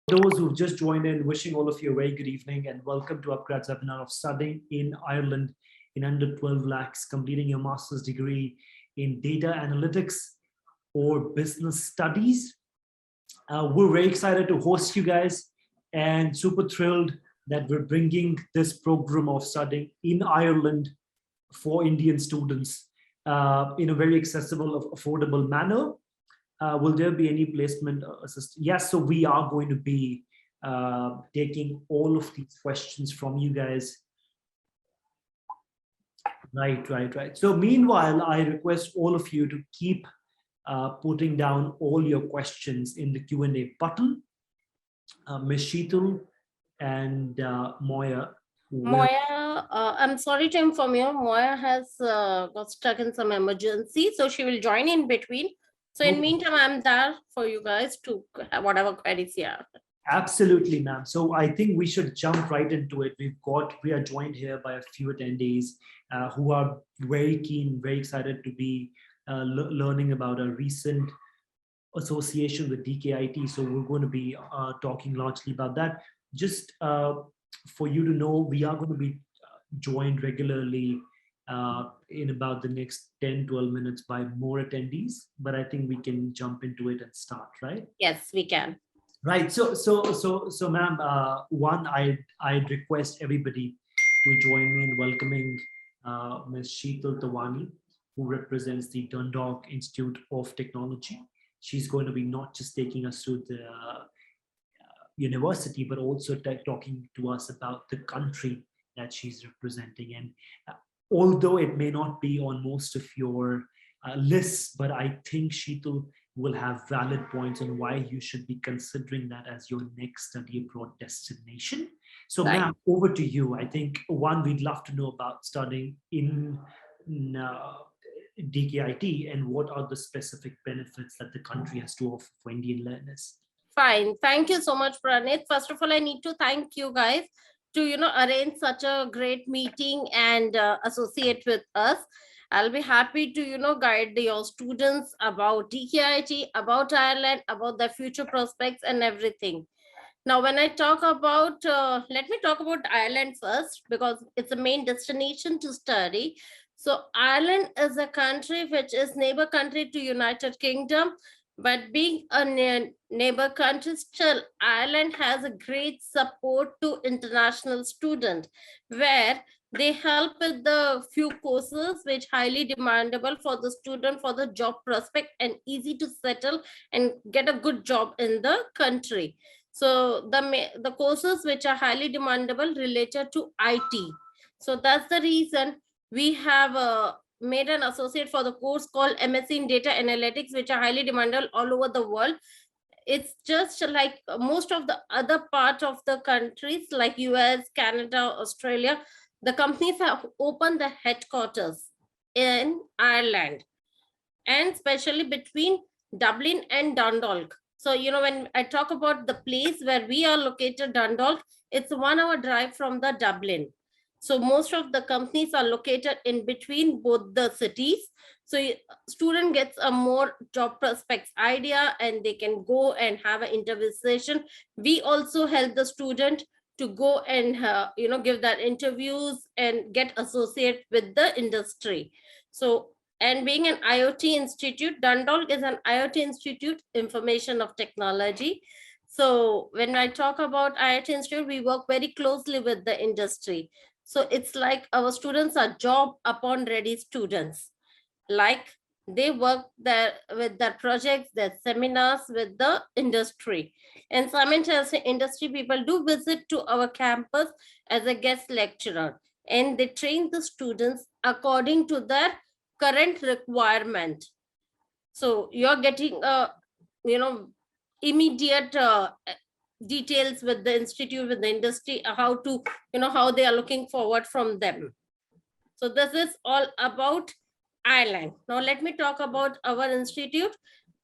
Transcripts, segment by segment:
Those who've just joined in, wishing all of you a very good evening and welcome to upGrad's webinar of studying in Ireland in under 12 lakhs, completing your master's degree in data analytics or business studies. We're very excited to host you guys and super thrilled that we're bringing this program of studying in Ireland for Indian students in a very accessible, affordable manner. Will there be any placement assistance? Yes, so we are going to be taking all of these questions from you guys. Right. So meanwhile, I request all of you to keep putting down all your questions in the Q&A button. Ms. Sheetal and Moya. Moya, I'm sorry to inform you, Moya has got stuck in some emergency, so she will join in between. So in meantime, I'm there for you guys to have whatever queries you have. Absolutely, ma'am. So I think we should jump right into it. We are joined here by a few attendees who are very keen, very excited to be learning about a recent association with Dkid. So we're going to be talking largely about that. Just for you to know, we are going to be joined regularly in about the next 10-12 minutes by more attendees, but I think we can jump into it and start, right? Yes, we can. Right. So ma'am, one, I'd request everybody to join me in welcoming Ms. Sheetal Tawani, who represents the Dundalk Institute of Technology. She's going to be not just taking us through the university, but also talking to us about the country that she's representing. And although it may not be on most of your lists, but I think Sheetal will have valid points on why you should be considering that as your next study abroad destination. So Right. ma'am, over to you. I think one, we'd love to know about studying in Dkid and what are the specific benefits that the country has to offer for Indian learners. Fine. Thank you so much, Pranit. First of all, I need to thank you guys to arrange such a great meeting and associate with us. I'll be happy to guide your students about Dkid, about Ireland, about their future prospects and everything. Now, when I talk about, let me talk about Ireland first, because it's a main destination to study. So Ireland is a country which is neighbor country to United Kingdom, but being a neighbor country, still Ireland has a great support to international students, where they help with the few courses which highly demandable for the student for the job prospect and easy to settle and get a good job in the country. So the courses which are highly demandable related to IT. So that's the reason we have made an associate for the course called MSc in Data Analytics, which are highly demandable all over the world. It's just like most of the other part of the countries like US, Canada, Australia, the companies have opened the headquarters in Ireland, and especially between Dublin and Dundalk. So, when I talk about the place where we are located, Dundalk, it's a 1 hour drive from the Dublin. So most of the companies are located in between both the cities. So student gets a more job prospects idea and they can go and have an interview session. We also help the student to go and give that interviews and get associate with the industry. So, and being an IoT institute, Dundalk is an IoT institute, information of technology. So when I talk about IoT institute, we work very closely with the industry. So it's like our students are job upon ready students. Like they work there with their projects, their seminars with the industry. And simultaneously, industry people do visit to our campus as a guest lecturer. And they train the students according to their current requirement. So you're getting immediate details with the institute, with the industry, how to how they are looking forward from them. So this is all about Ireland. Now let me talk about our institute.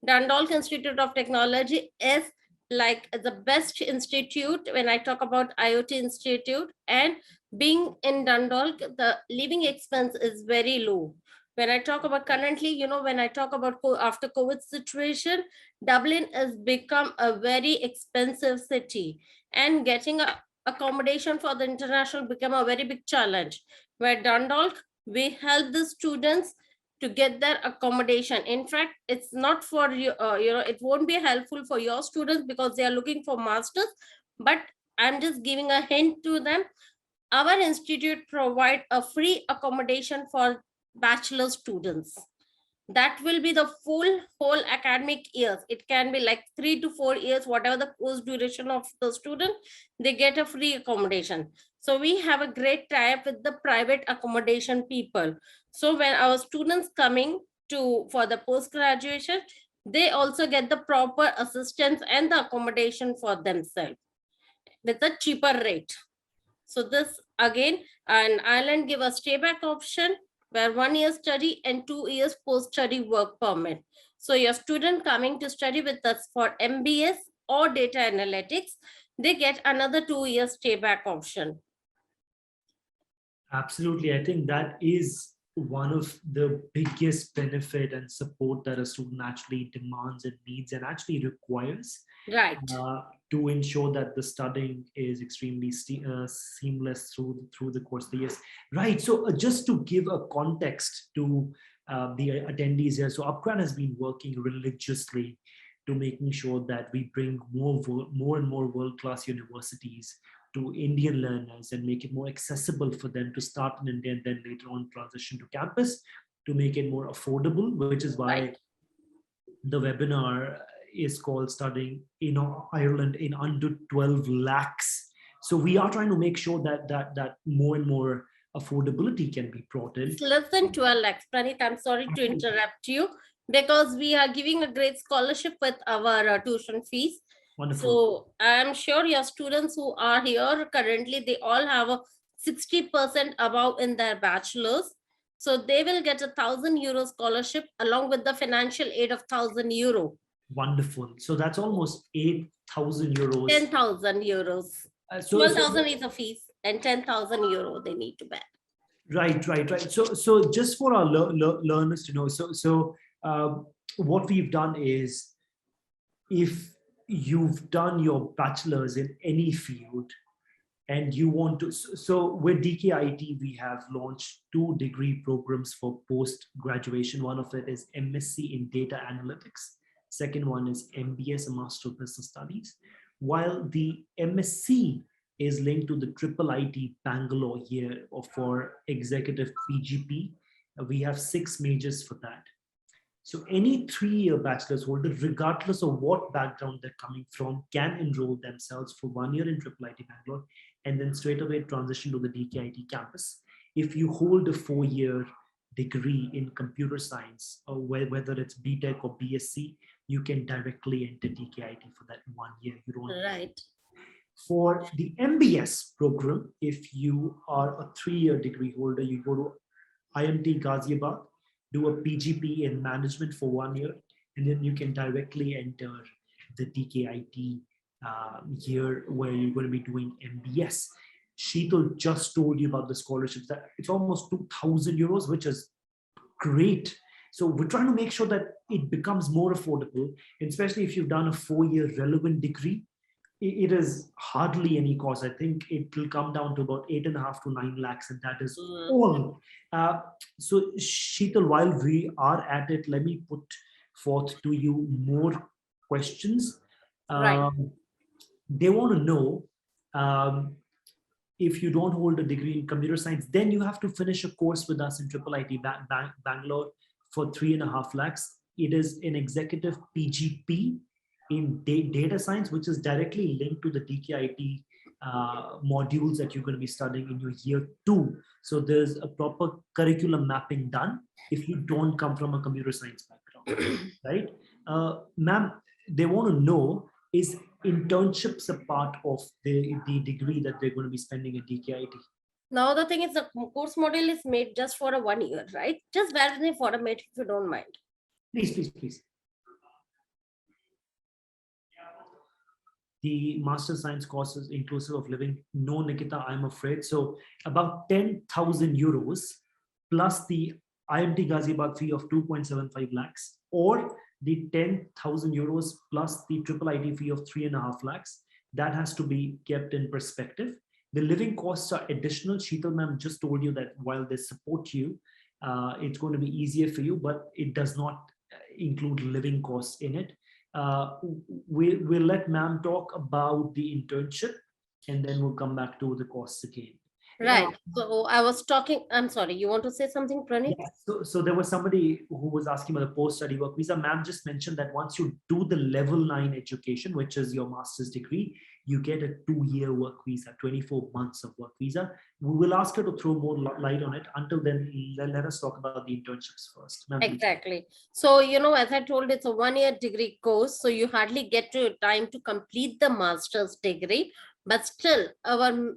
Dundalk Institute of Technology is like the best institute when I talk about IoT institute. And being in Dundalk, the living expense is very low. When I talk about currently, when I talk about after COVID situation, Dublin has become a very expensive city, and getting a accommodation for the international become a very big challenge. Where Dundalk, we help the students to get their accommodation. In fact, it's not for you, it won't be helpful for your students because they are looking for masters. But I'm just giving a hint to them. Our institute provide a free accommodation for bachelor students. That will be the full whole academic years. It can be like 3 to 4 years, whatever the course duration of the student, they get a free accommodation. So we have a great tie-up with the private accommodation people. So when our students coming to for the post graduation, they also get the proper assistance and the accommodation for themselves with a cheaper rate. So this again, an island give a stay back option where 1 year study and 2 years post-study work permit. So your student coming to study with us for MBS or data analytics, they get another 2 years stay back option. Absolutely. I think that is one of the biggest benefit and support that a student actually demands and needs and actually requires. Right. To ensure that the studying is extremely seamless through the course of the years. Right. So just to give a context to the attendees here, so upGrad has been working religiously to making sure that we bring more and more world-class universities to Indian learners and make it more accessible for them to start in India and then later on transition to campus, to make it more affordable, which is why Right. the webinar is called Studying in Ireland in Under 12 Lakhs. So we are trying to make sure that more and more affordability can be brought in. It's less than 12 lakhs. Pranit, I'm sorry to interrupt you because we are giving a great scholarship with our tuition fees. Wonderful. So I'm sure your students who are here currently, they all have a 60% above in their bachelor's. So they will get €1,000 scholarship along with the financial aid of €1,000. Wonderful. So that's almost 8,000 euros. €10,000. 12,000 is a fees and €10,000 they need to pay. Right. So just for our learners to know, what we've done is, if you've done your bachelor's in any field and you want to, so with Dkid, we have launched 2 degree programs for post graduation. One of it is MSc in data analytics. Second one is MBS, a Master of Business Studies. While the MSc is linked to the IIIT Bangalore here for executive PGP, we have 6 majors for that. So any 3-year bachelor's holder, regardless of what background they're coming from, can enroll themselves for 1 year in IIIT Bangalore and then straight away transition to the Dkid campus. If you hold a 4-year degree in computer science, or whether it's BTech or BSc, you can directly enter Dkid for that 1 year. You don't. Right. For the MBS program, if you are a 3-year degree holder, you go to IMT Ghaziabad, do a PGP in management for 1 year, and then you can directly enter the Dkid year where you're going to be doing MBS. Sheetal just told you about the scholarships. That it's almost 2,000 euros, which is great. So we're trying to make sure that it becomes more affordable, especially if you've done a 4-year relevant degree. It is hardly any cost. I think it will come down to about 8.5 to 9 lakhs, and that is all. So Sheetal, while we are at it, let me put forth to you more questions. Right. They want to know, if you don't hold a degree in computer science, then you have to finish a course with us in IIIT Bangalore for 3.5 lakhs. It is an executive PGP in data science, which is directly linked to the Dkid modules that you're going to be studying in your year 2. So there's a proper curriculum mapping done if you don't come from a computer science background, right? Ma'am, they want to know, is internships a part of the degree that they're going to be spending at Dkid? Now the thing is, the course model is made just for a 1 year, right? Just bear with me for a minute if you don't mind. Please. The master science courses inclusive of living? No, Nikita, I'm afraid. So about 10,000 euros plus the IMT Ghaziabad fee of 2.75 lakhs, or the 10,000 euros plus the triple IT fee of 3.5 lakhs. That has to be kept in perspective. The living costs are additional. Sheetal ma'am just told you that while they support you, it's going to be easier for you, but it does not include living costs in it. We'll let ma'am talk about the internship, and then we'll come back to the costs again. Right. So I was talking. I'm sorry. You want to say something, Pranit? Yeah. So there was somebody who was asking about the post-study work visa. Ma'am just mentioned that once you do the level 9 education, which is your master's degree, you get a 2-year work visa, 24 months of work visa. We will ask her to throw more light on it. Until then, let us talk about the internships first. Exactly. So, as I told, it's a 1-year degree course. So you hardly get to time to complete the master's degree, but still our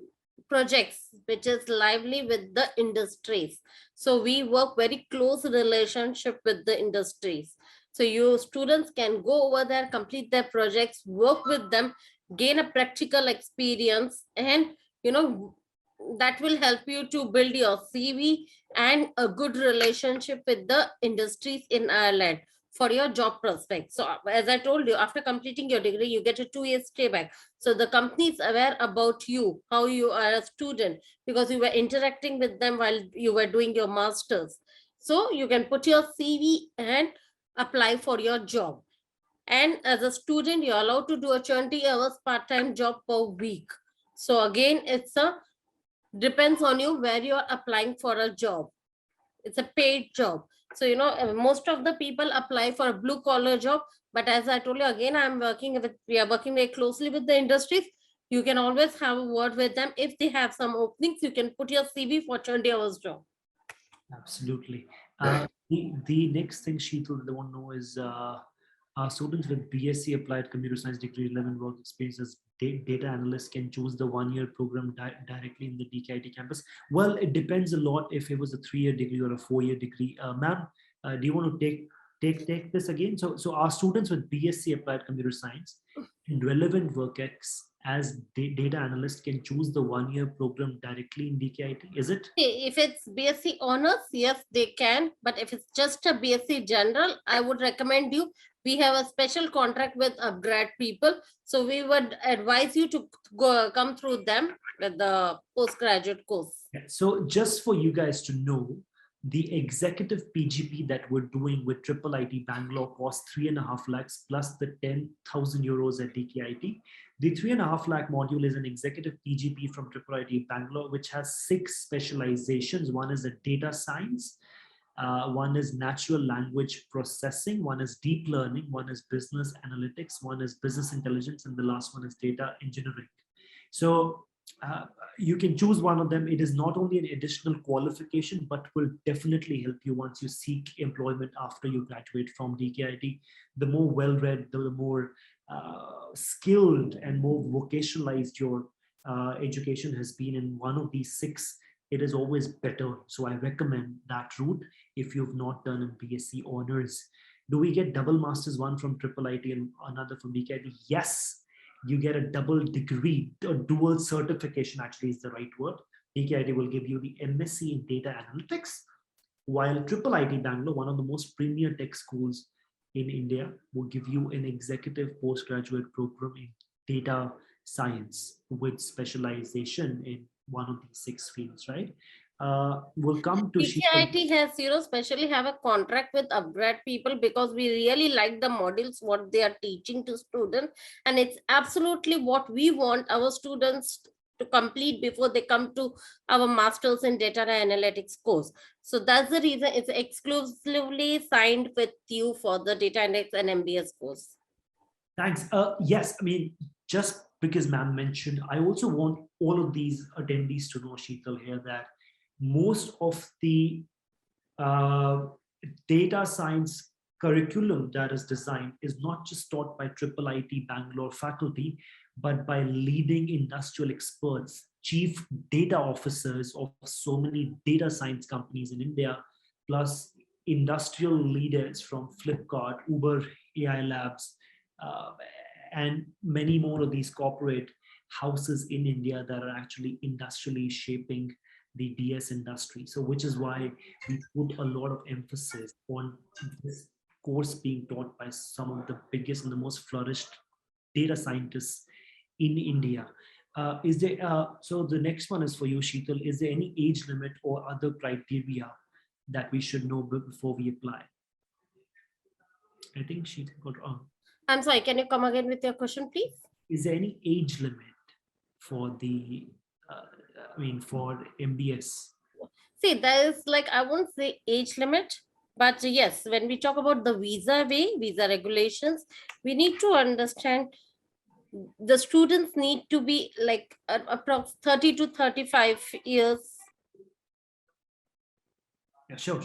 projects, which is lively with the industries. So we work very close relationship with the industries. So you students can go over there, complete their projects, work with them, gain a practical experience, and that will help you to build your CV and a good relationship with the industries in Ireland for your job prospects. So as I told you, after completing your degree, you get a 2-year stay back. So the company is aware about you, how you are a student, because you were interacting with them while you were doing your masters. So you can put your CV and apply for your job. And as a student, you're allowed to do a 20 hours part-time job per week. So again, it's a depends on you where you're applying for a job. It's a paid job. So most of the people apply for a blue collar job, but as I told you, again, we are working very closely with the industries. You can always have a word with them. If they have some openings, you can put your CV for 20 hours job. Absolutely. The next thing, Sheetal, they want to know is students with BSc Applied Computer Science degree, 11 work experience as data analyst can choose the 1-year program directly in the Dkid campus. Well, it depends a lot if it was a 3-year degree or a 4-year degree. Ma'am, do you want to take this again? So our students with BSc Applied Computer Science in relevant work as data analyst can choose the 1-year program directly in Dkid. Is it? If it's BSc honors, yes, they can. But if it's just a BSc general, I would recommend you. We have a special contract with upGrad people. So we would advise you to come through them with the postgraduate course. So just for you guys to know, the executive PGP that we're doing with Triple IT Bangalore costs 3.5 lakhs plus the 10,000 euros at DKIT. The 3.5 lakh module is an executive PGP from Triple IT Bangalore, which has 6 specializations. One is a data science, one is natural language processing, one is deep learning, one is business analytics, one is business intelligence, and the last one is data engineering. So you can choose one of them. It is not only an additional qualification, but will definitely help you once you seek employment after you graduate from DKIT. The more well-read, the more skilled and more vocationalized your education has been in one of these 6, it is always better. So I recommend that route if you've not done a BSc honors. Do we get double masters, one from Triple IT and another from DKIT? Yes, you get a double degree, a dual certification actually is the right word. DKIT will give you the MSc in data analytics, while Triple IT Bangalore, one of the most premier tech schools in India, will give you an executive postgraduate program in data science with specialization in one of these 6 fields, right? We'll come to DKIT has, specially have a contract with upGrad people because we really like the modules, what they are teaching to students. And it's absolutely what we want our students to complete before they come to our masters in data analytics course. So that's the reason it's exclusively signed with you for the data analytics and MBS course. Thanks. Yes, I mean, just because ma'am mentioned, I also want all of these attendees to know, Sheetal, here that most of the data science curriculum that is designed is not just taught by Triple IT Bangalore faculty, but by leading industrial experts, chief data officers of so many data science companies in India, plus industrial leaders from Flipkart, Uber, AI Labs, and many more of these corporate houses in India that are actually industrially shaping the DS industry. So which is why we put a lot of emphasis on this course being taught by some of the biggest and the most flourished data scientists in India. Is there so the next one is for you, Sheetal. Is there any age limit or other criteria that we should know before we apply? I think Sheetal got wrong. I'm sorry, can you come again with your question, please? Is there any age limit for the for MBS? See, there is like, I won't say age limit, but yes, when we talk about the visa regulations, we need to understand the students need to be like approx 30 to 35 years. Yeah, sure.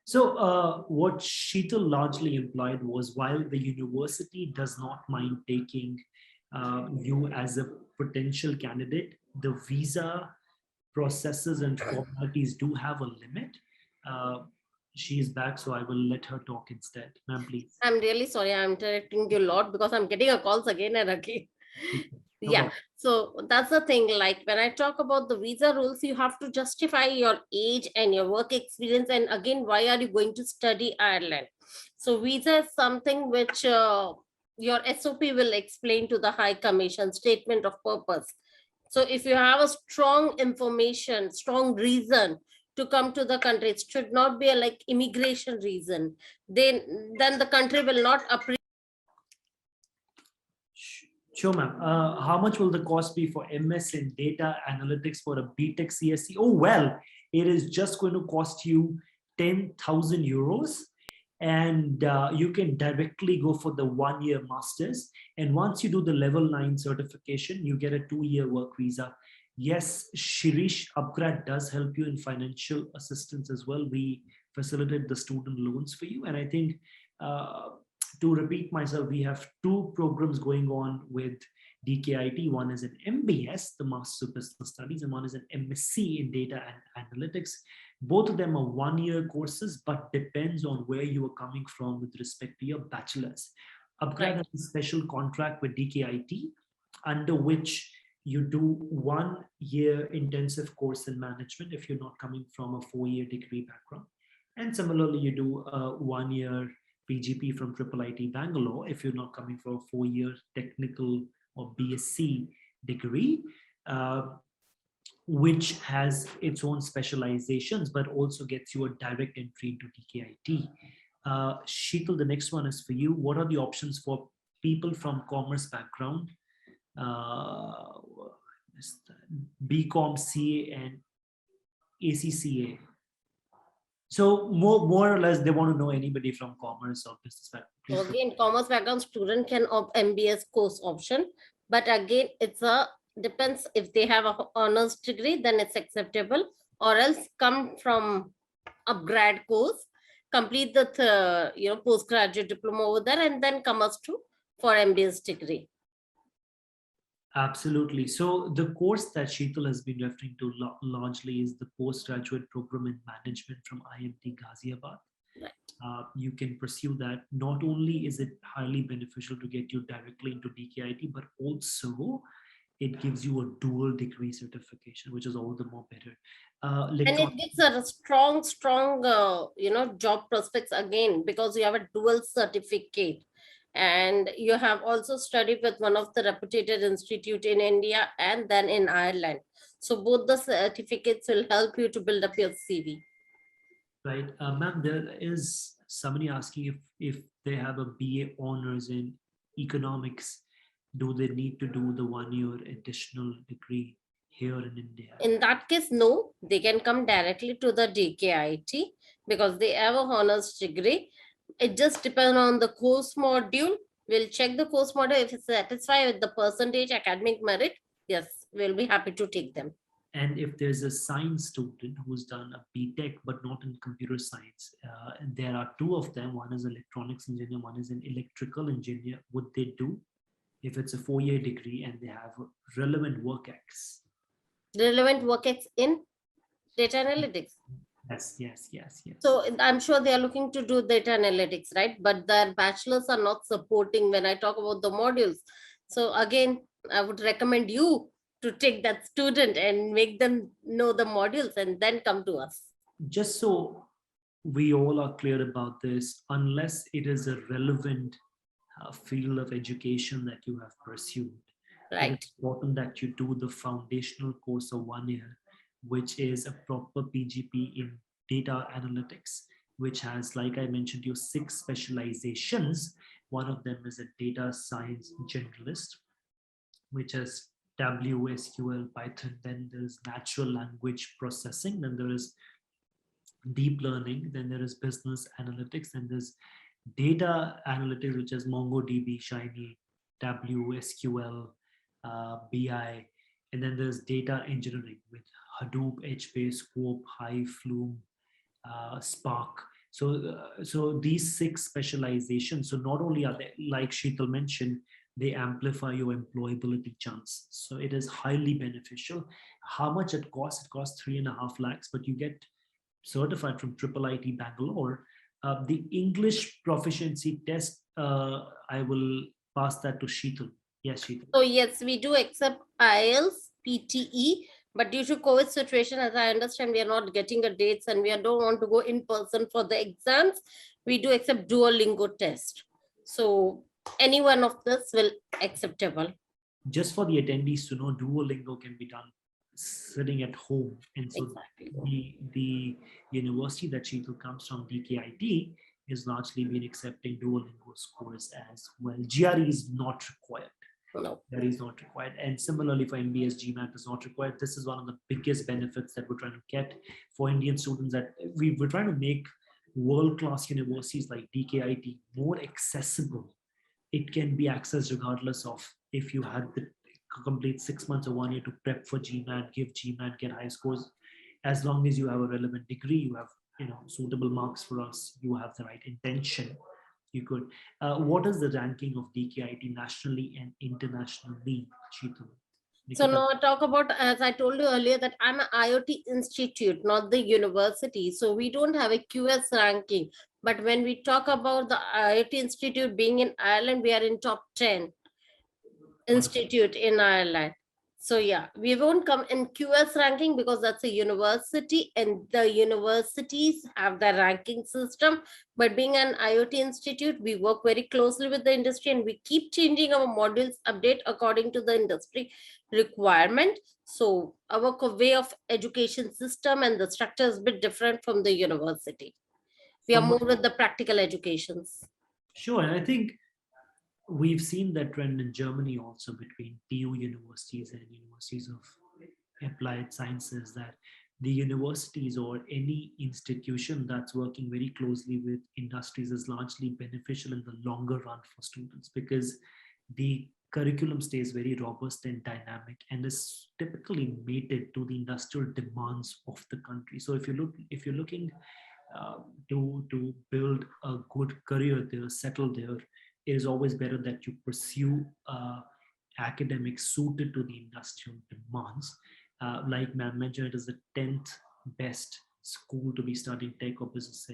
So what Sheetal largely implied was, while the university does not mind taking you as a potential candidate, the visa processes and formalities do have a limit. She is back, so I will let her talk instead. Ma'am, please. I'm really sorry, I'm interrupting you a lot because I'm getting a calls again and again. No Yeah, problem. so that's the thing. Like when I talk about the visa rules, you have to justify your age and your work experience. And again, why are you going to study Ireland? So visa is something which your SOP will explain to the High Commission, statement of purpose. So if you have a strong information, strong reason to come to the country, it should not be a like immigration reason. Then the country will not appreciate. Sure, ma'am. How much will the cost be for MS in data analytics for a BTech CSC? Oh, well, it is just going to cost you 10,000 euros. And you can directly go for the 1-year master's. And once you do the level 9 certification, you get a 2-year work visa. Yes, Shirish, upGrad does help you in financial assistance as well. We facilitate the student loans for you. And I think to repeat myself, we have 2 programs going on with Dkid. One is an MBS, the Master of Business Studies, and one is an MSc in Data and Analytics. Both of them are 1-year courses, but depends on where you are coming from with respect to your bachelor's. upGrad has a special contract with Dkid, under which you do 1-year intensive course in management if you're not coming from a 4-year degree background. And similarly, you do a 1-year PGP from IIIT Bangalore if you're not coming from a 4-year technical or BSc degree, which has its own specializations, but also gets you a direct entry into Dkid. Sheetal, the next one is for you. What are the options for people from commerce background? BCom, CA, and ACCA. So more or less, they want to know anybody from commerce or business background. So again, commerce background student can opt MBS course option, but again, it's a depends if they have a honors degree, then it's acceptable, or else come from upgrad course, complete the postgraduate diploma over there, and then come us to for MBS degree. Absolutely. So the course that Sheetal has been referring to largely is the postgraduate program in management from IMT Ghaziabad. Right. You can pursue that. Not only is it highly beneficial to get you directly into Dkid, but also it gives you a dual degree certification, which is all the more better. And it gives a strong job prospects again, because you have a dual certificate. And you have also studied with one of the reputed institute in India and then in Ireland. So both the certificates will help you to build up your CV. Right. Ma'am, there is somebody asking if they have a BA honors in economics, do they need to do the 1-year additional degree here in India? In that case, no, they can come directly to the Dkid because they have a honors degree. It just depends on the course module. We'll check the course module. If it's satisfied with the percentage academic merit, yes, we'll be happy to take them. And if there's a science student who's done a BTech but not in computer science, there are 2 of them. One is electronics engineer, one is an electrical engineer. Would they do if it's a 4-year degree and they have relevant work X? Relevant work X in data analytics. Yes. So I'm sure they are looking to do data analytics, right? But their bachelors are not supporting when I talk about the modules. So again, I would recommend you to take that student and make them know the modules and then come to us. Just so we all are clear about this, unless it is a relevant field of education that you have pursued, it is Right. important that you do the foundational course of 1 year, which is a proper PGP in data analytics, which has, like I mentioned to you, 6 specializations. One of them is a data science generalist, which has WSQL, Python. Then there's natural language processing. Then there is deep learning. Then there is business analytics. And there's data analytics, which is MongoDB, Shiny, WSQL, BI. And then there's data engineering with Hadoop, HBase, Scope, Hive, Flume, Spark. So these 6 specializations. So not only are they, like Sheetal mentioned, they amplify your employability chance. So it is highly beneficial. How much it costs? It costs 3.5 lakhs, but you get certified from Triple IT Bangalore. The English proficiency test, I will pass that to Sheetal. Yes, Sheetal. So yes, we do accept IELTS, PTE, but due to COVID situation, as I understand, we are not getting a dates and we don't want to go in person for the exams. We do accept Duolingo test. So any one of this will acceptable. Just for the attendees to know, Duolingo can be done sitting at home. And so Exactly. the university that Sheetal comes from, Dkid, is largely been accepting Duolingo scores as well. GRE is not required. No. That is not required. And similarly for MBS, GMAT is not required. This is one of the biggest benefits that we're trying to get for Indian students, that we're trying to make world-class universities like Dkid more accessible. It can be accessed regardless of if you had the complete 6 months or 1 year to prep for GMAT, give GMAT, get high scores. As long as you have a relevant degree, you have suitable marks for us, you have the right intention, you could. What is the ranking of Dkid nationally and internationally, Sheetal? So Nikita? now I talk about, as I told you earlier, that I'm an IoT institute, not the university. So we don't have a QS ranking. But when we talk about the IoT institute being in Ireland, we are in top 10 institute in Ireland. So yeah, we won't come in QS ranking because that's a university and the universities have the ranking system. But being an IoT institute, we work very closely with the industry and we keep changing our modules update according to the industry requirement. So our way of education system and the structure is a bit different from the university. We are From more with the practical educations. Sure, and I think we've seen that trend in Germany also, between TU universities and universities of applied sciences, that the universities or any institution that's working very closely with industries is largely beneficial in the longer run for students, because the curriculum stays very robust and dynamic and is typically mated to the industrial demands of the country. So if you're looking to build a good career there, settle there, it is always better that you pursue academics suited to the industrial demands. Like ma'am mentioned, it is the 10th best school to be studying tech or business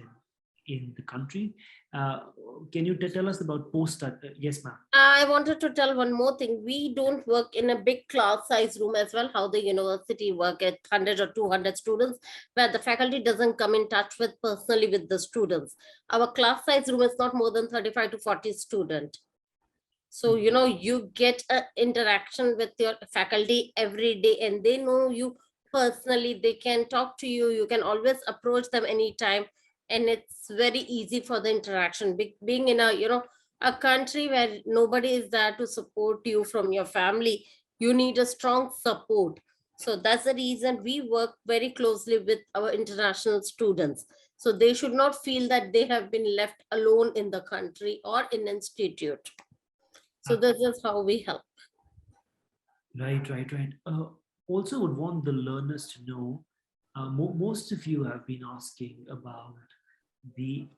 in the country. Can you tell us about post? Yes, ma'am. I wanted to tell one more thing. We don't work in a big class size room as well, how the university work at 100 or 200 students, where the faculty doesn't come in touch with personally with the students. Our class size room is not more than 35 to 40 student. So, you get an interaction with your faculty every day and they know you personally. They can talk to you. You can always approach them anytime. And it's very easy for the interaction. Being in a country where nobody is there to support you from your family, you need a strong support. So that's the reason we work very closely with our international students. So they should not feel that they have been left alone in the country or in institute. So this is how we help. Right. Also, would want the learners to know. Most of you have been asking about the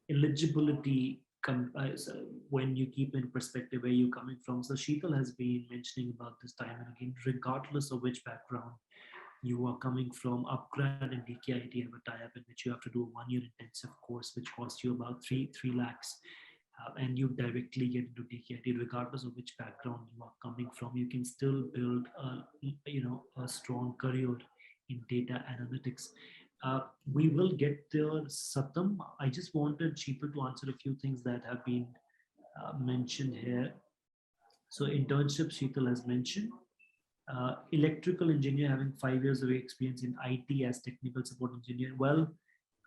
eligibility when you keep in perspective where you're coming from. So Sheetal has been mentioning about this time and again, regardless of which background you are coming from, upGrad and DKIT have a tie-up in which you have to do a 1 year intensive course, which costs you about three lakhs. and you directly get into DKIT, regardless of which background you are coming from, you can still build a strong career in data analytics. We will get there, Satam. I just wanted Sheetal to answer a few things that have been mentioned here. So internship, Sheetal has mentioned. Electrical engineer having 5 years of experience in IT as technical support engineer. Well,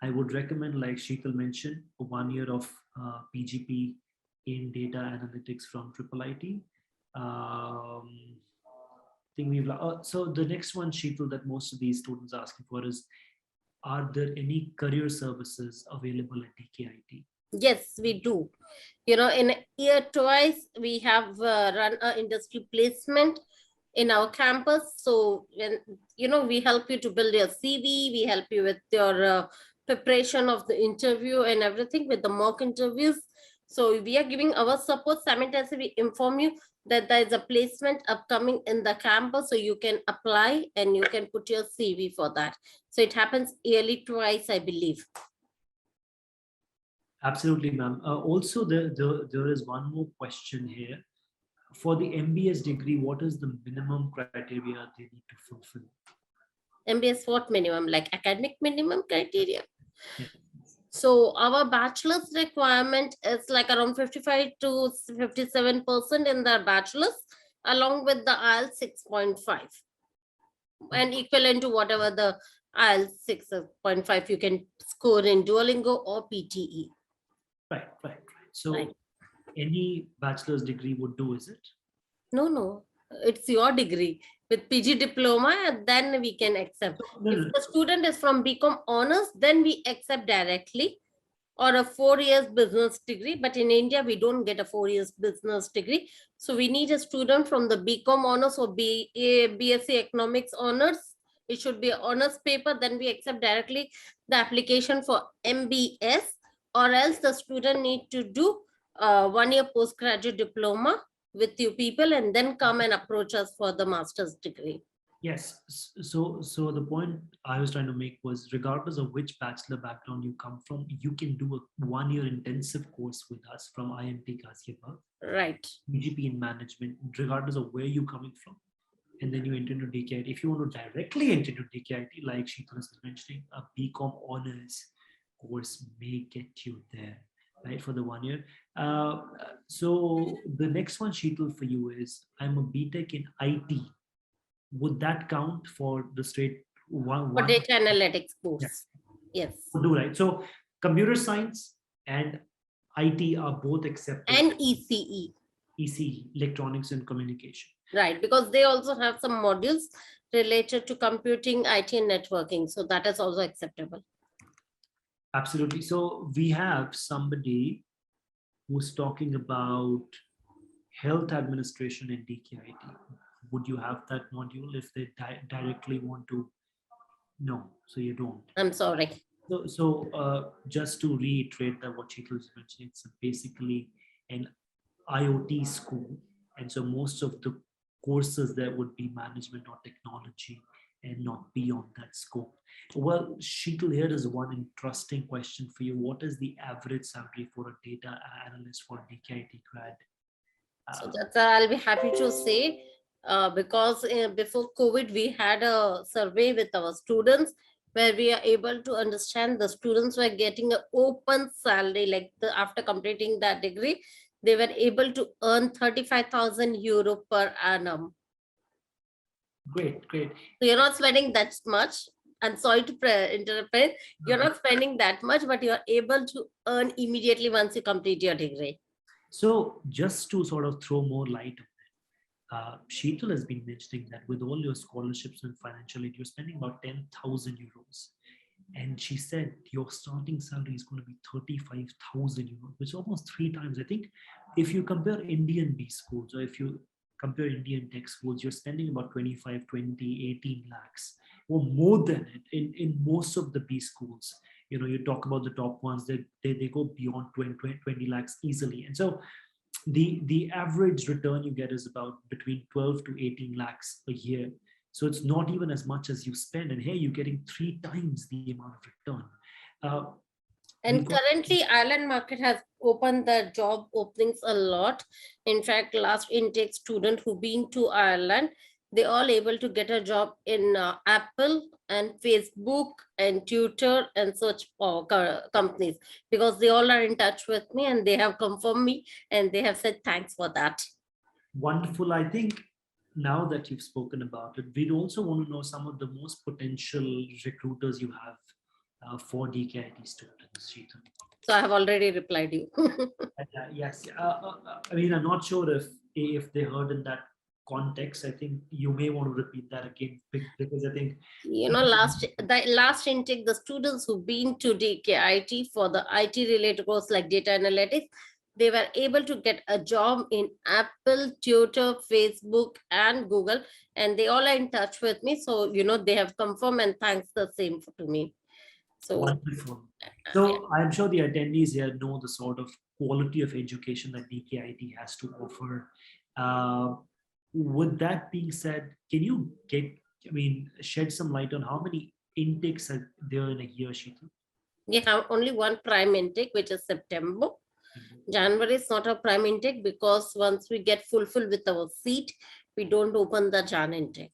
I would recommend, like Sheetal mentioned, 1 year of PGP in data analytics from Triple IT. Think we've so the next one, Sheetal, that most of these students are asking for is, are there any career services available at DKIT? Yes, we do. In year twice, we have run a industry placement in our campus. So when we help you to build your CV, we help you with your preparation of the interview and everything with the mock interviews. So we are giving our support. Simultaneously, we inform you that there is a placement upcoming in the campus, so you can apply and you can put your CV for that. So it happens yearly twice, I believe. Absolutely, ma'am. Also, there is one more question here. For the MBS degree, what is the minimum criteria they need to fulfill? MBS what minimum? Like academic minimum criteria? Yeah. So our bachelor's requirement is like around 55 to 57% in their bachelor's, along with the IELTS 6.5, and equivalent to whatever the IELTS 6.5 you can score in Duolingo or PTE. Right. So Right. any bachelor's degree would do, is it? No, it's your degree. With PG diploma, then we can accept. If the student is from BCom honors, then we accept directly, or a 4 years business degree. But in India, we don't get a 4 years business degree. So we need a student from the BCom honors or BSc economics honors. It should be an honors paper. Then we accept directly the application for MBS, or else the student need to do 1 year postgraduate diploma with you people and then come and approach us for the master's degree. Yes. So the point I was trying to make was, regardless of which bachelor background you come from, you can do a 1 year intensive course with us from IMT Ghaziabad. Right. PGP in management, regardless of where you're coming from. And then you enter into DKIT. If you want to directly enter into DKIT, like Sheetal is mentioning, a BCom honors course may get you there, right, for the 1 year. So the next one, Sheetal, for you is, I'm a BTech in IT. Would that count for the straight one? For data analytics course. Yes. Do right. So computer science and IT are both accepted. And ECE. ECE, electronics and communication. Right, because they also have some modules related to computing, IT, and networking. So that is also acceptable. Absolutely. So we have somebody who's talking about health administration in DKIT. Would you have that module if they directly want to? No, so you don't. I'm sorry. So just to reiterate that what Sheetal is mentioning, it's basically an IoT school. And so most of the courses there would be management or technology and not beyond that scope. Well, Sheetal, here is one interesting question for you. What is the average salary for a data analyst for DKIT grad? So that's I'll be happy to say, because before COVID, we had a survey with our students where we are able to understand the students were getting an open salary, like after completing that degree, they were able to earn 35,000 euro per annum. Great. So you're not spending that much. I'm sorry to interrupt. You're not spending that much, but you're able to earn immediately once you complete your degree. So just to sort of throw more light on it, Sheetal has been mentioning that with all your scholarships and financial aid, you're spending about 10,000 euros. And she said your starting salary is going to be 35,000 euros, which is almost 3 times. I think if you compare Indian B schools, or if you compare Indian tech schools, you're spending about 25, 20, 18 lakhs or more than it in most of the B schools. You talk about the top ones, they go beyond 20 lakhs easily. And so the average return you get is about between 12 to 18 lakhs a year. So it's not even as much as you spend. And here you're getting 3 times the amount of return. And currently, Ireland market has opened the job openings a lot. In fact, last intake student who been to Ireland, they all able to get a job in Apple and Facebook and Twitter and such companies, because they all are in touch with me and they have confirmed me and they have said thanks for that. Wonderful. I think now that you've spoken about it, we'd also want to know some of the most potential recruiters you have for DKIT students, Sheetal. So I have already replied you. Yes. I mean, I'm not sure if they heard in that context. I think you may want to repeat that again because I think The last intake, the students who've been to DKIT for the IT related course like data analytics, they were able to get a job in Apple, Twitter, Facebook, and Google, and they all are in touch with me. So they have confirmed and thanks the same to me. So wonderful. So I'm sure the attendees here know the sort of quality of education that DKIT has to offer. With that being said, can you shed some light on how many intakes are there in a year, Sheetal? we have only one prime intake, which is September. January is not a prime intake because once we get fulfilled with our seat, we don't open the Jan intake.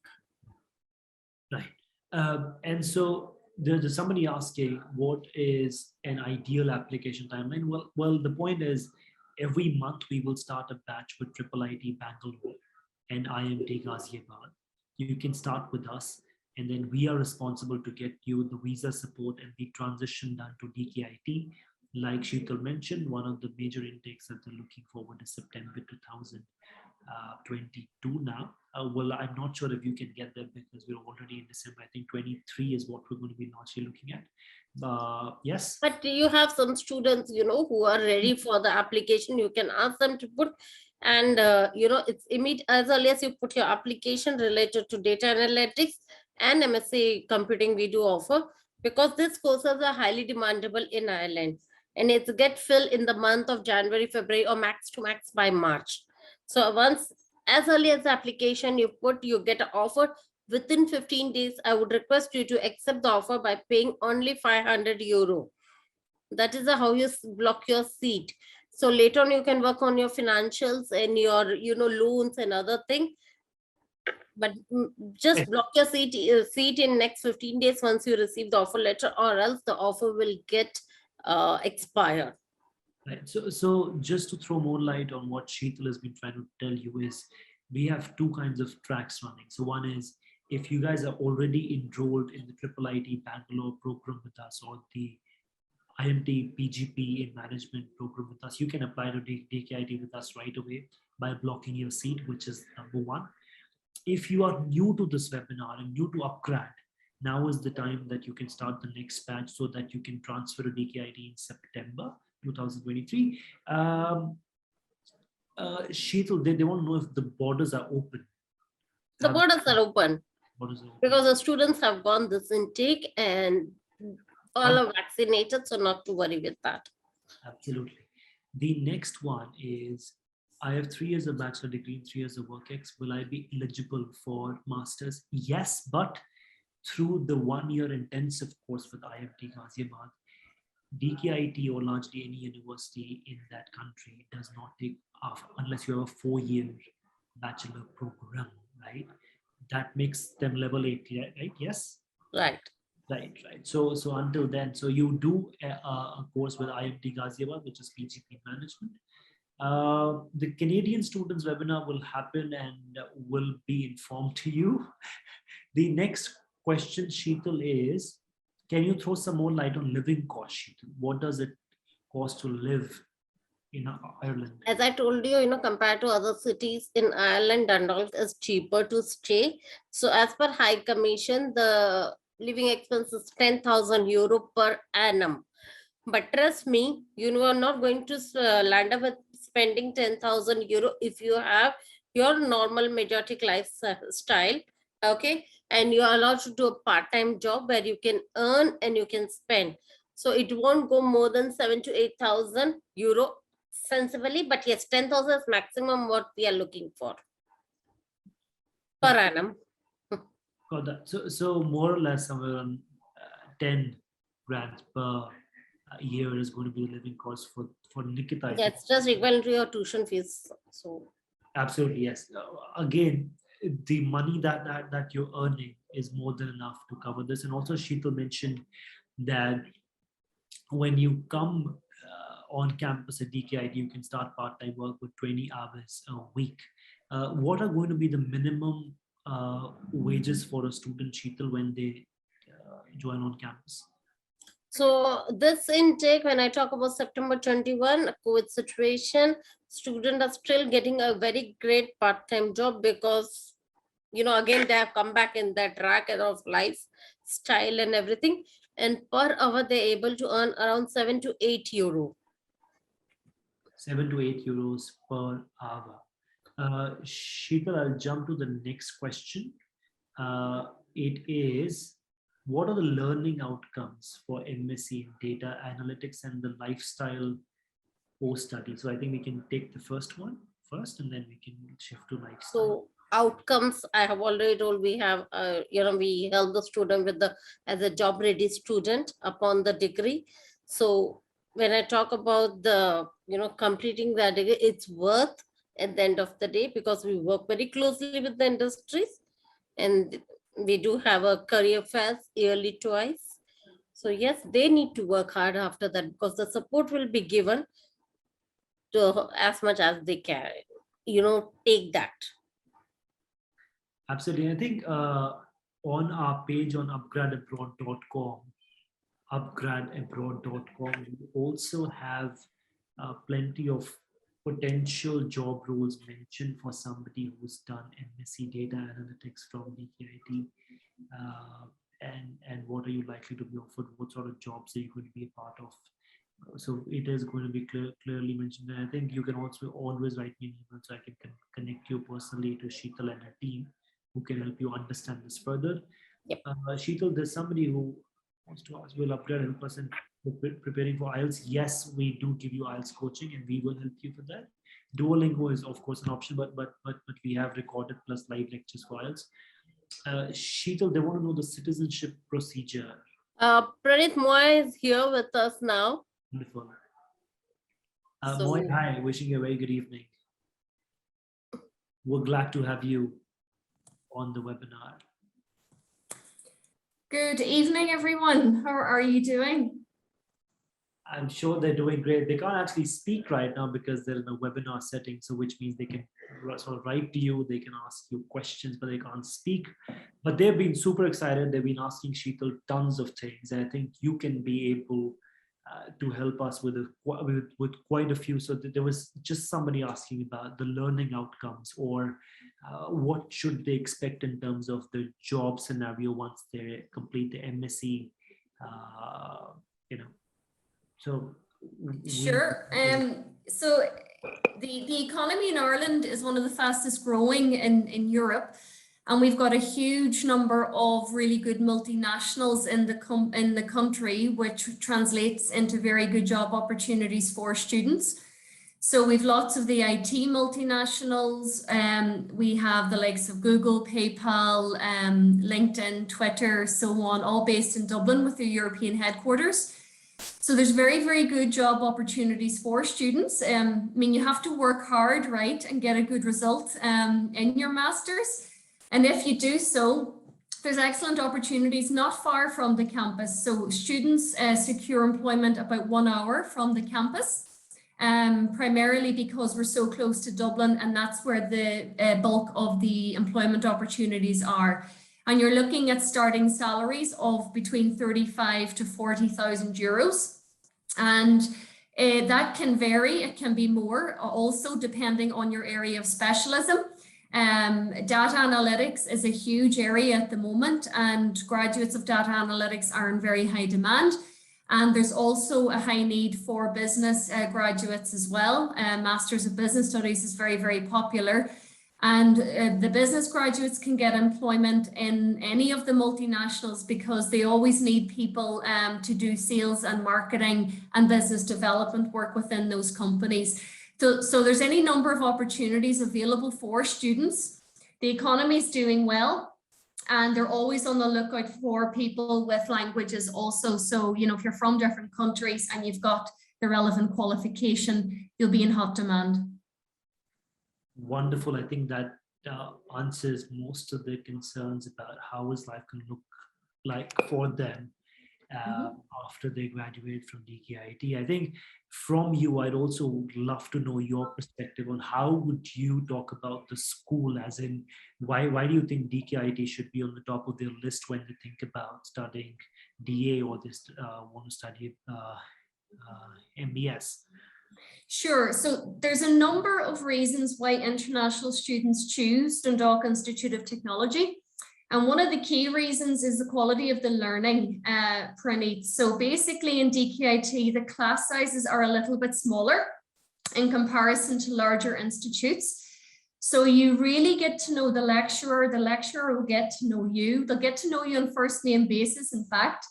Right. And so there's somebody asking, what is an ideal application timeline? Well, the point is, every month we will start a batch with Triple IT Bangalore and IMT Ghaziabad. You can start with us, and then we are responsible to get you the visa support and the transition done to DKIT. Like Sheetal mentioned, one of the major intakes that they're looking forward is September 2022 now. Well, I'm not sure if you can get them because we're already in December. I think 23 is what we're going to be largely looking at. Yes. But you have some students, who are ready for the application. You can ask them to put, and it's immediate as early as you put your application related to data analytics and MSc computing we do offer, because these courses are highly demandable in Ireland, and it's get filled in the month of January, February, or max to max by March. So once as early as the application you put, you get an offer within 15 days. I would request you to accept the offer by paying only €500. That is how you block your seat. So later on you can work on your financials and your loans and other things. But just block your seat in next 15 days once you receive the offer letter, or else the offer will get expired. Right. So just to throw more light on what Sheetal has been trying to tell you is, we have two kinds of tracks running. So one is, if you guys are already enrolled in the Triple IT Bangalore program with us, or the IMT PGP in management program with us, you can apply to DKIT with us right away by blocking your seat, which is number one. If you are new to this webinar and new to upGrad, now is the time that you can start the next batch so that you can transfer to DKIT in September 2023. Sheetal, they want to know if the borders are open. The borders are open. Borders are open. Because the students have gone this intake and all are vaccinated, so not to worry with that. Absolutely. The next one is, I have 3 years of bachelor degree and 3 years of work ex. Will I be eligible for masters? Yes, but through the 1-year intensive course with IMT Ghaziabad. DKIT, or largely any university in that country, does not take off unless you have a 4-year bachelor program, right? That makes them level 8, right? Yes. Right. Right. So until then, so you do a course with IMT Ghaziabad, which is PGP management. The Canadian students webinar will happen and will be informed to you. The next question, Sheetal, is, can you throw some more light on living cost, Sheetal? What does it cost to live in Ireland? As I told you, compared to other cities in Ireland, Dundalk is cheaper to stay. So as per High Commission, the living expense is €10,000 per annum. But trust me, you are not going to land up with spending €10,000 if you have your normal Majortic lifestyle, okay? And you are allowed to do a part-time job where you can earn and you can spend. So it won't go more than €7,000 to €8,000 sensibly, but yes, 10,000 is maximum what we are looking for per annum. Got that. So more or less somewhere around 10 grand per year is going to be the living cost for Nikita, I think. That's just equivalent to your tuition fees. So Absolutely, yes. Again, the money that you're earning is more than enough to cover this. And also, Sheetal mentioned that when you come on campus at DKIT, you can start part-time work with 20 hours a week. What are going to be the minimum wages for a student, Sheetal, when they join on campus? So this intake, when I talk about September 21, COVID situation, students are still getting a very great part-time job because, again, they have come back in that racket of lifestyle and everything. And per hour, they're able to earn around 7 to 8 euro. 7 to 8 euros per hour. Sheetal, I'll jump to the next question. It is, what are the learning outcomes for MSc in data analytics and the lifestyle post-study? So I think we can take the first one first, and then we can shift to lifestyle. So outcomes, I have already told, we have, we help the student with as a job ready student upon the degree. So when I talk about the, completing that degree, it's worth at the end of the day because we work very closely with the industries and we do have a career fairs yearly twice. So yes, they need to work hard after that because the support will be given to as much as they can, take that. Absolutely. I think on our page on upgradabroad.com, we also have plenty of potential job roles mentioned for somebody who's done MSc Data Analytics from DKIT. And what are you likely to be offered? What sort of jobs are you going to be a part of? So it is going to be clearly mentioned. And I think you can also always write me an email so I can connect you personally to Sheetal and her team who can help you understand this further. Yep. Sheetal, there's somebody who wants to ask, will upGrad help us in preparing for IELTS? Yes, we do give you IELTS coaching and we will help you for that. Duolingo is of course an option, but we have recorded plus live lectures for IELTS. Sheetal, they want to know the citizenship procedure. Pranit Moy is here with us now. Wonderful. Moy, hi, wishing you a very good evening. We're glad to have you on the webinar. Good evening, everyone. How are you doing? I'm sure they're doing great. They can't actually speak right now because they're in a webinar setting, so which means they can sort of write to you, they can ask you questions, but they can't speak. But they've been super excited. They've been asking Sheetal tons of things. And I think you can be able to help us with quite a few. So there was just somebody asking about the learning outcomes or what should they expect in terms of the job scenario once they complete the MSc, So sure. So the economy in Ireland is one of the fastest growing in Europe, and we've got a huge number of really good multinationals in the country, which translates into very good job opportunities for students. So we've lots of the IT multinationals. We have the likes of Google, PayPal, LinkedIn, Twitter, so on, all based in Dublin with their European headquarters. So there's very, very good job opportunities for students. I mean, you have to work hard, right, and get a good result in your master's. And if you do so, there's excellent opportunities not far from the campus. So students secure employment about 1 hour from the campus, primarily because we're so close to Dublin, and that's where the bulk of the employment opportunities are. And you're looking at starting salaries of between 35 to 40,000 euros. And that can vary, it can be more also depending on your area of specialism. Data analytics is a huge area at the moment, and graduates of data analytics are in very high demand. And there's also a high need for business graduates as well. Masters of Business Studies is very, very popular. And the business graduates can get employment in any of the multinationals because they always need people to do sales and marketing and business development work within those companies. So there's any number of opportunities available for students. The economy is doing well. And they're always on the lookout for people with languages also. So, you know, if you're from different countries and you've got the relevant qualification, you'll be in hot demand. Wonderful. I think that answers most of the concerns about how is life going to look like for them after they graduate from DKIT. I think from you, I'd also love to know your perspective on how would you talk about the school, as in why do you think DKIT should be on the top of their list when they think about studying DA or they want to study MBS? Sure. So there's a number of reasons why international students choose Dundalk Institute of Technology. And one of the key reasons is the quality of the learning, Praneet. So basically in DKIT, the class sizes are a little bit smaller in comparison to larger institutes. So you really get to know the lecturer will get to know you. They'll get to know you on first name basis, in fact.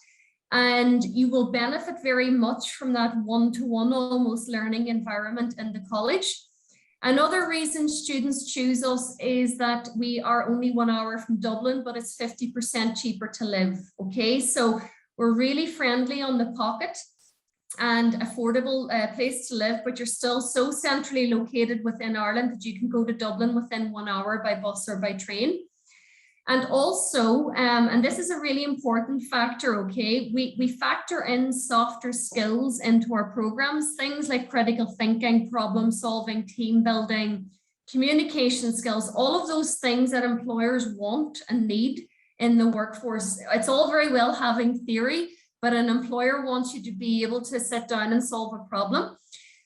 And you will benefit very much from that one-to-one almost learning environment in the college. Another reason students choose us is that we are only 1 hour from Dublin, but it's 50% cheaper to live. Okay, so we're really friendly on the pocket and affordable place to live, but you're still so centrally located within Ireland that you can go to Dublin within 1 hour by bus or by train. And also, and this is a really important factor, okay, we factor in softer skills into our programs, things like critical thinking, problem solving, team building, communication skills, all of those things that employers want and need in the workforce. It's all very well having theory, but an employer wants you to be able to sit down and solve a problem.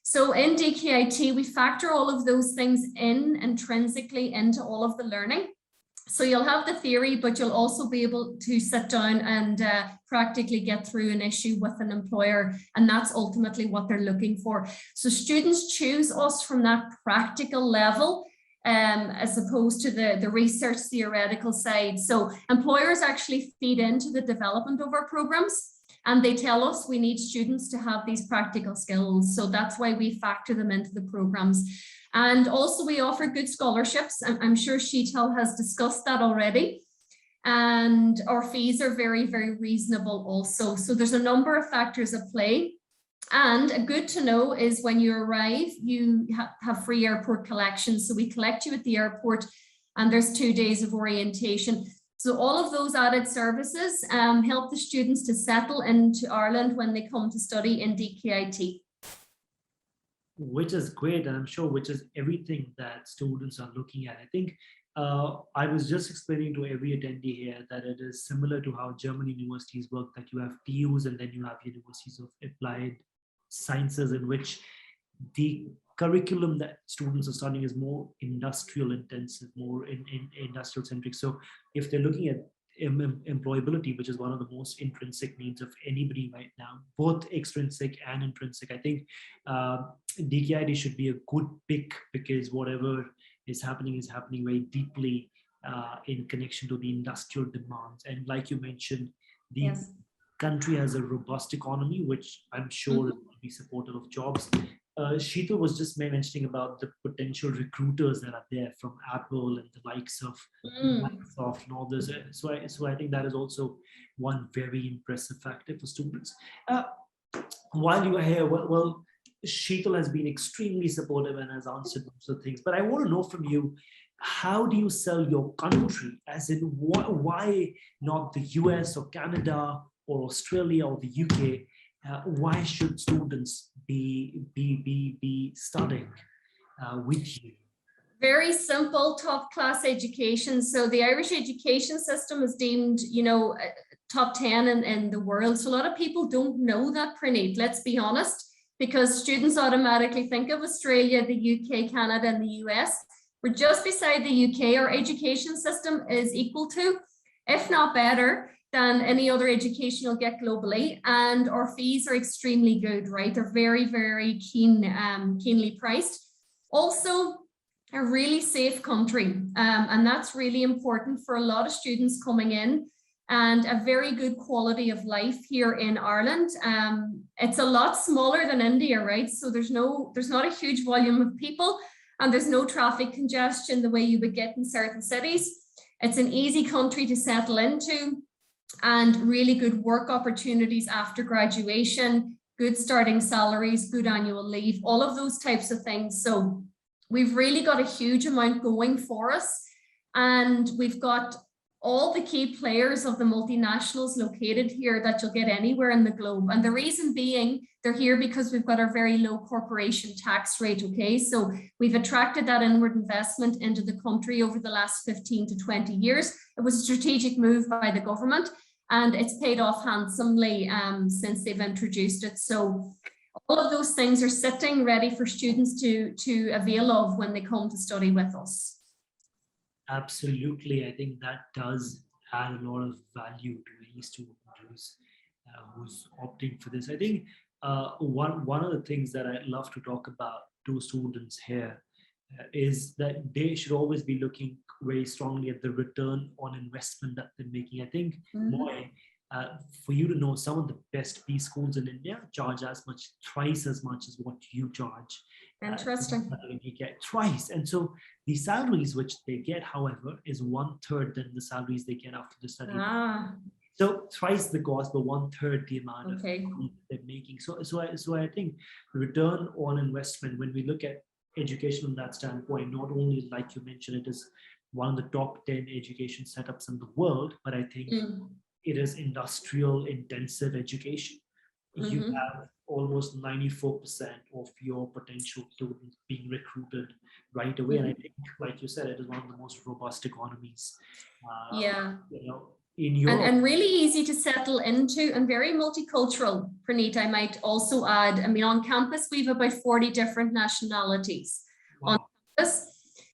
So in DKIT, we factor all of those things in intrinsically into all of the learning. So you'll have the theory, but you'll also be able to sit down and practically get through an issue with an employer. And that's ultimately what they're looking for. So students choose us from that practical level as opposed to the research theoretical side. So employers actually feed into the development of our programs. And they tell us we need students to have these practical skills. So that's why we factor them into the programs. And also we offer good scholarships. I'm sure Sheetal has discussed that already. And our fees are very, very reasonable also. So there's a number of factors at play. And good to know is when you arrive, you have free airport collection. So we collect you at the airport and there's 2 days of orientation. So all of those added services help the students to settle into Ireland when they come to study in DKIT. Which is great, and I'm sure which is everything that students are looking at. I think I was just explaining to every attendee here that it is similar to how German universities work, that you have TUs and then you have universities of applied sciences, in which the curriculum that students are studying is more industrial intensive, more in industrial centric. So if they're looking at employability, which is one of the most intrinsic needs of anybody right now, both extrinsic and intrinsic, I think DKIT should be a good pick, because whatever is happening very deeply in connection to the industrial demands. And like you mentioned, the country has a robust economy, which I'm sure will be supportive of jobs. Sheetal was just mentioning about the potential recruiters that are there from Apple and the likes of Microsoft and all this. So I think that is also one very impressive factor for students. While you are here, well, Sheetal has been extremely supportive and has answered most of the things. But I want to know from you, how do you sell your country? As in, why not the US or Canada or Australia or the UK? Why should students be studying with you? Very simple, top class education. So the Irish education system is deemed, you know, top 10 in the world. So a lot of people don't know that, Praneet, let's be honest, because students automatically think of Australia, the UK, Canada, and the US. We're just beside the UK. Our education system is equal to, if not better, than any other education you'll get globally. And our fees are extremely good, right? They're very, very keenly priced. Also, a really safe country. And that's really important for a lot of students coming in, and a very good quality of life here in Ireland. It's a lot smaller than India, right? So there's not a huge volume of people, and there's no traffic congestion the way you would get in certain cities. It's an easy country to settle into, and really good work opportunities after graduation, good starting salaries, good annual leave, all of those types of things. So we've really got a huge amount going for us, and we've got all the key players of the multinationals located here that you'll get anywhere in the globe. And the reason being, they're here because we've got a very low corporation tax rate, okay? So we've attracted that inward investment into the country over the last 15 to 20 years. It was a strategic move by the government, and it's paid off handsomely since they've introduced it. So all of those things are sitting ready for students to avail of when they come to study with us. Absolutely. I think that does add a lot of value to any student who's opting for this. I think one of the things that I love to talk about to students here is that they should always be looking very strongly at the return on investment that they're making. I think for you to know, some of the best B schools in India charge thrice as much as what you charge. Interesting. You get twice. And so the salaries which they get, however, is 1/3 than the salaries they get after the study. So thrice the cost, but 1/3 the amount of money they're making. So I think return on investment, when we look at education from that standpoint, not only, like you mentioned, it is one of the top 10 education setups in the world, but I think it is industrial intensive education. You have almost 94% of your potential students being recruited right away. And I think, like you said, it is one of the most robust economies. In Europe. And really easy to settle into, and very multicultural, Praneet, I might also add. I mean, on campus, we have about 40 different nationalities on campus.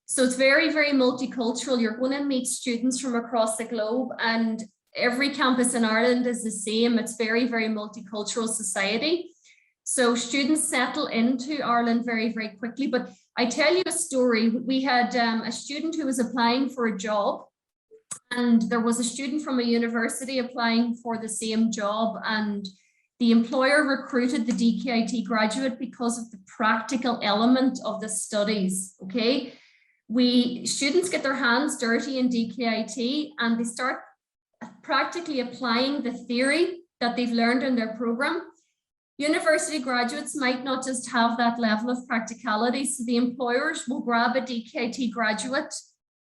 So it's very, very multicultural. You're going to meet students from across the globe, and every campus in Ireland is the same. It's very, very multicultural society. So students settle into Ireland very, very quickly. But I tell you a story. We had a student who was applying for a job, and there was a student from a university applying for the same job, and the employer recruited the Dkid graduate because of the practical element of the studies, okay? Students get their hands dirty in Dkid, and they start practically applying the theory that they've learned in their program. University graduates might not just have that level of practicality, so the employers will grab a Dkid graduate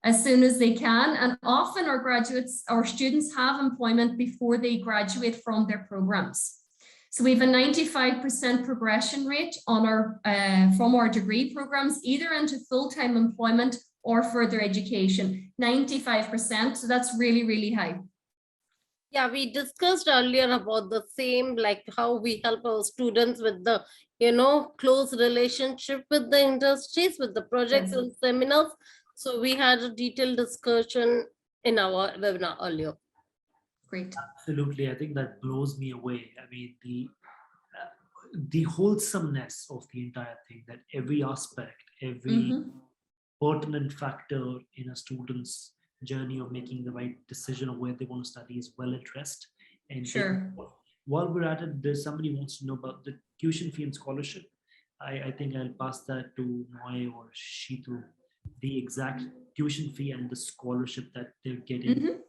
as soon as they can, and often our students have employment before they graduate from their programs. So we have a 95% progression rate on from our degree programs, either into full-time employment or further education. 95%, so that's really, really high. Yeah, we discussed earlier about the same, like how we help our students with the, close relationship with the industries, with the projects and seminars. So we had a detailed discussion in our webinar earlier. Great. Absolutely. I think that blows me away. I mean, the wholesomeness of the entire thing, that every aspect, every pertinent factor in a student's journey of making the right decision of where they want to study is well addressed. And while we're at it, there's somebody who wants to know about the tuition fee and scholarship. I think I'll pass that to Moy or Shitu, the exact tuition fee and the scholarship that they're getting.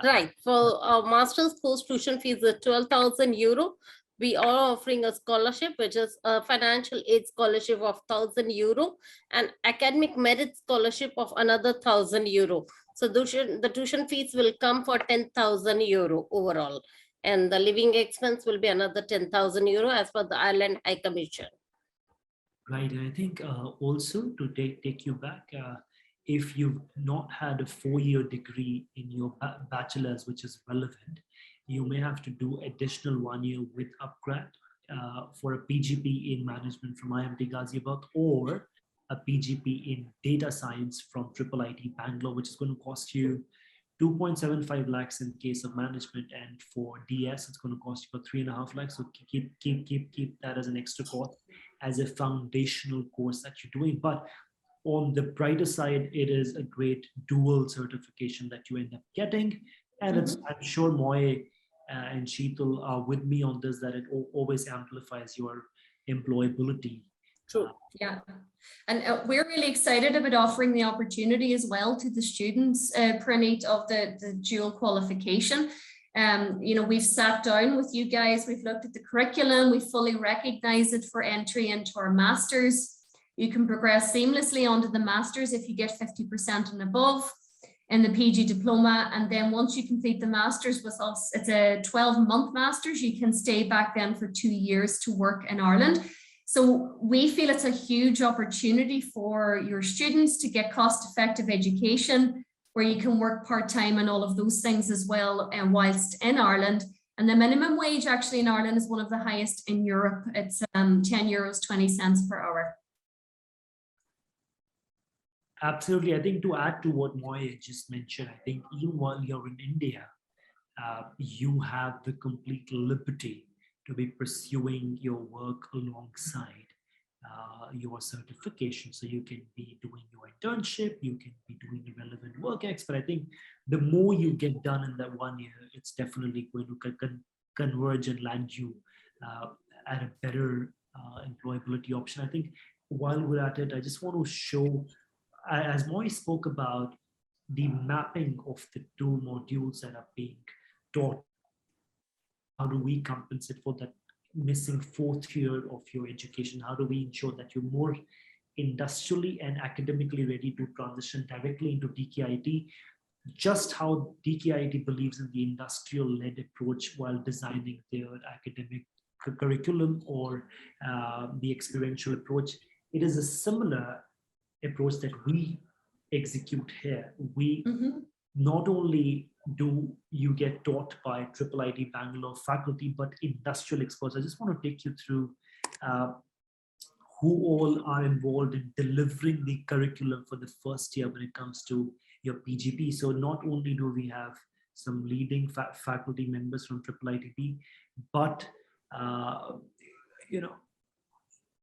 Right. For our master's course, tuition fees is 12,000 euro. We are offering a scholarship, which is a financial aid scholarship of 1,000 euro and academic merit scholarship of another 1,000 euro. So the tuition fees will come for 10,000 euro overall. And the living expense will be another 10,000 euro as per the Ireland High Commission. Right. And I think also to take you back, if you've not had a 4-year degree in your bachelor's, which is relevant, you may have to do additional 1 year with upGrad for a PGP in management from IMT Ghaziabad, or a PGP in data science from IIIT Bangalore, which is going to cost you 2.75 lakhs in case of management, and for DS it's going to cost you about 3.5 lakhs. So keep that as an extra cost, as a foundational course that you're doing. But on the brighter side, it is a great dual certification that you end up getting. And it's, I'm sure Moy and Sheetal are with me on this, that it always amplifies your employability. True. Yeah. And we're really excited about offering the opportunity as well to the students, Praneet, of the dual qualification. You know, we've sat down with you guys, we've looked at the curriculum, we fully recognize it for entry into our masters. You can progress seamlessly onto the masters if you get 50% and above in the PG diploma. And then once you complete the masters with us, it's a 12-month masters. You can stay back then for 2 years to work in Ireland. So we feel it's a huge opportunity for your students to get cost-effective education, where you can work part-time and all of those things as well, and whilst in Ireland. And the minimum wage actually in Ireland is one of the highest in Europe. It's €10.20 per hour. Absolutely. I think to add to what Moy just mentioned, I think even while you're in India, you have the complete liberty to be pursuing your work alongside your certification. So you can be doing your internship, you can be doing the relevant work X, but I think the more you get done in that 1 year, it's definitely going to converge and land you at a better employability option. I think while we're at it, I just want to show, as Moy spoke about, the mapping of the 2 modules that are being taught. How do we compensate for that missing 4th year of your education? How do we ensure that you're more industrially and academically ready to transition directly into Dkid? Just how Dkid believes in the industrial-led approach while designing their academic curriculum or the experiential approach. It is a similar approach that we execute here. We not only do you get taught by IIIT Bangalore faculty, but industrial experts. I just want to take you through who all are involved in delivering the curriculum for the first year when it comes to your PGP. So not only do we have some leading faculty members from IIIT, but you know,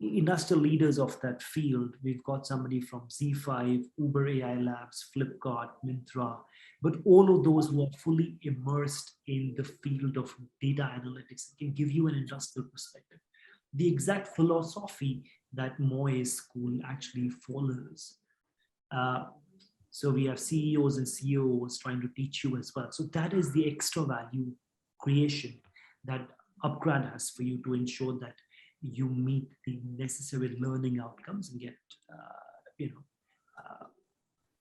industrial leaders of that field. We've got somebody from Z5, Uber AI Labs, Flipkart, Myntra, but all of those who are fully immersed in the field of data analytics can give you an industrial perspective. The exact philosophy that Moy's school actually follows. So we have CEOs and CEOs trying to teach you as well. So that is the extra value creation that upGrad has for you to ensure that you meet the necessary learning outcomes and get,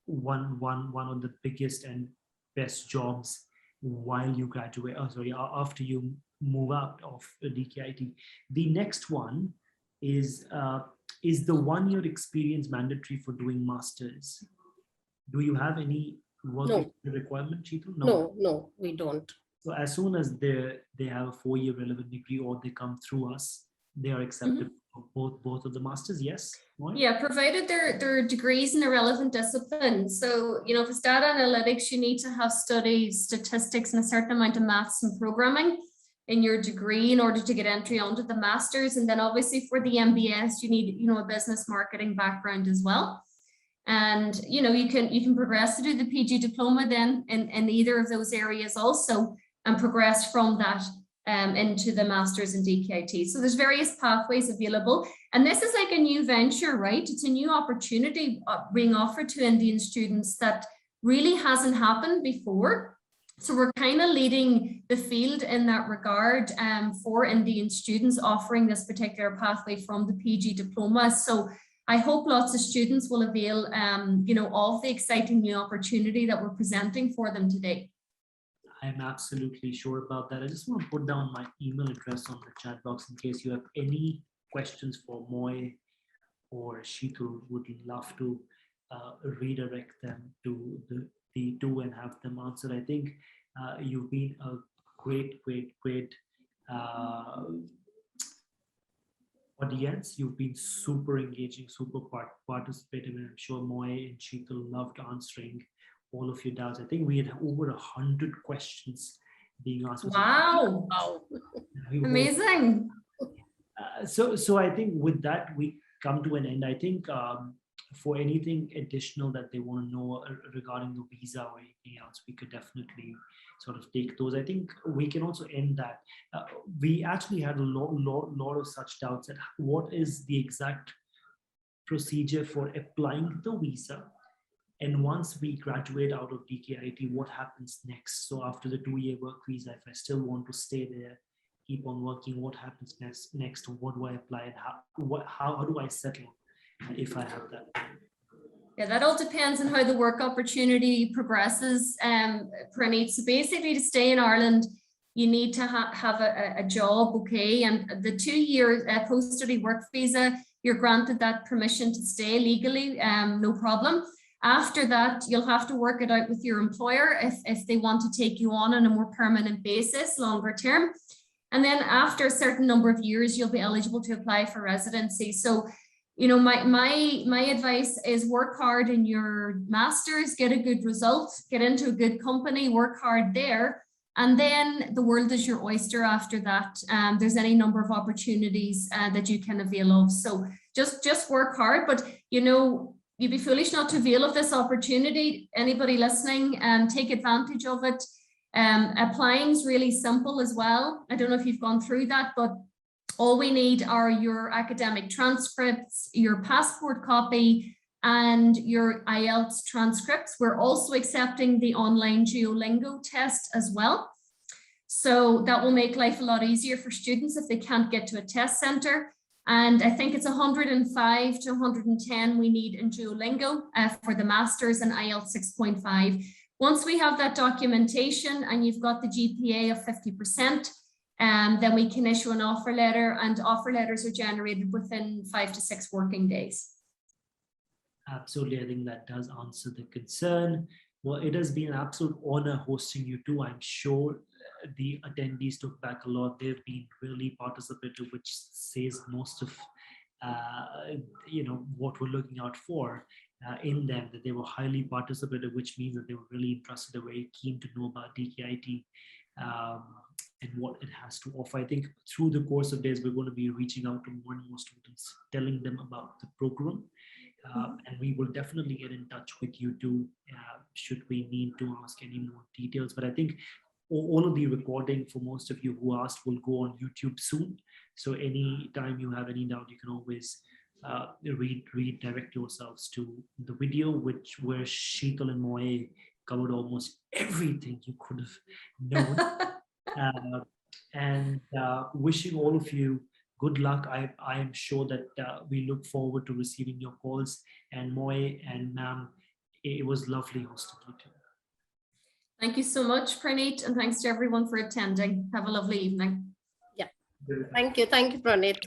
one of the biggest and best jobs while you graduate. After you move out of Dkid. The next one is the 1 year experience mandatory for doing masters? Do you have any work requirement, Cheetal? No, we don't. So as soon as they have a 4-year relevant degree or they come through us, they are accepted for both of the masters. Yes. Moy? Yeah, provided they're degrees in a relevant discipline. So, you know, if it's data analytics, you need to have studied statistics and a certain amount of maths and programming in your degree in order to get entry onto the masters. And then obviously for the MBS, you need, you know, a business marketing background as well. And, you know, you can progress to do the PG diploma then in either of those areas also, and progress from that into the masters in Dkid. So there's various pathways available. And this is like a new venture, right? It's a new opportunity being offered to Indian students that really hasn't happened before. So we're kind of leading the field in that regard for Indian students, offering this particular pathway from the PG diploma. So I hope lots of students will avail, you know, of the exciting new opportunity that we're presenting for them today. I'm absolutely sure about that. I just want to put down my email address on the chat box in case you have any questions for Moy or Sheetal. Would love to redirect them to the two and have them answered. I think you've been a great audience. You've been super engaging, super participative, and I'm sure Moy and Sheetal loved answering all of your doubts. I think we had over 100 questions being asked. Wow. Amazing. So I think with that, we come to an end. I think for anything additional that they want to know regarding the visa or anything else, we could definitely sort of take those. I think we can also end that. We actually had a lot of such doubts at what is the exact procedure for applying the visa? And once we graduate out of DKIT, what happens next? So after the 2-year work visa, if I still want to stay there, keep on working, what happens next? What do I apply, and how do I settle if I have that? Yeah, that all depends on how the work opportunity progresses, Praneet. So basically, to stay in Ireland, you need to have a job, okay? And the 2-year post-study work visa, you're granted that permission to stay legally, no problem. After that, you'll have to work it out with your employer if they want to take you on a more permanent basis, longer term. And then after a certain number of years, you'll be eligible to apply for residency. So, you know, my advice is work hard in your master's, get a good result, get into a good company, work hard there. And then the world is your oyster after that. There's any number of opportunities that you can avail of. So just work hard, but you know, you'd be foolish not to avail of this opportunity. Anybody listening, take advantage of it. Applying is really simple as well. I don't know if you've gone through that, but all we need are your academic transcripts, your passport copy, and your IELTS transcripts. We're also accepting the online Duolingo test as well. So that will make life a lot easier for students if they can't get to a test center. And I think it's 105 to 110 we need in Duolingo for the masters and IELTS 6.5. Once we have that documentation and you've got the GPA of 50%, then we can issue an offer letter, and offer letters are generated within 5 to 6 working days. Absolutely, I think that does answer the concern. Well, it has been an absolute honor hosting you too. I'm sure the attendees took back a lot. They've been really participative, which says most of you know, what we're looking out for in them, that they were highly participative, which means that they were really interested, they were very keen to know about DKIT and what it has to offer. I think through the course of days, we're going to be reaching out to more and more students, telling them about the program. And we will definitely get in touch with you too, should we need to ask any more details. But I think all of the recording for most of you who asked will go on YouTube soon. So anytime you have any doubt, you can always redirect yourselves to the video, where Sheetal and Moe covered almost everything you could have known. And wishing all of you good luck. I am sure that we look forward to receiving your calls. And Moe and Ma'am, it was lovely hosting you too. Thank you so much, Praneet, and thanks to everyone for attending. Have a lovely evening. Yeah. Thank you, Praneet.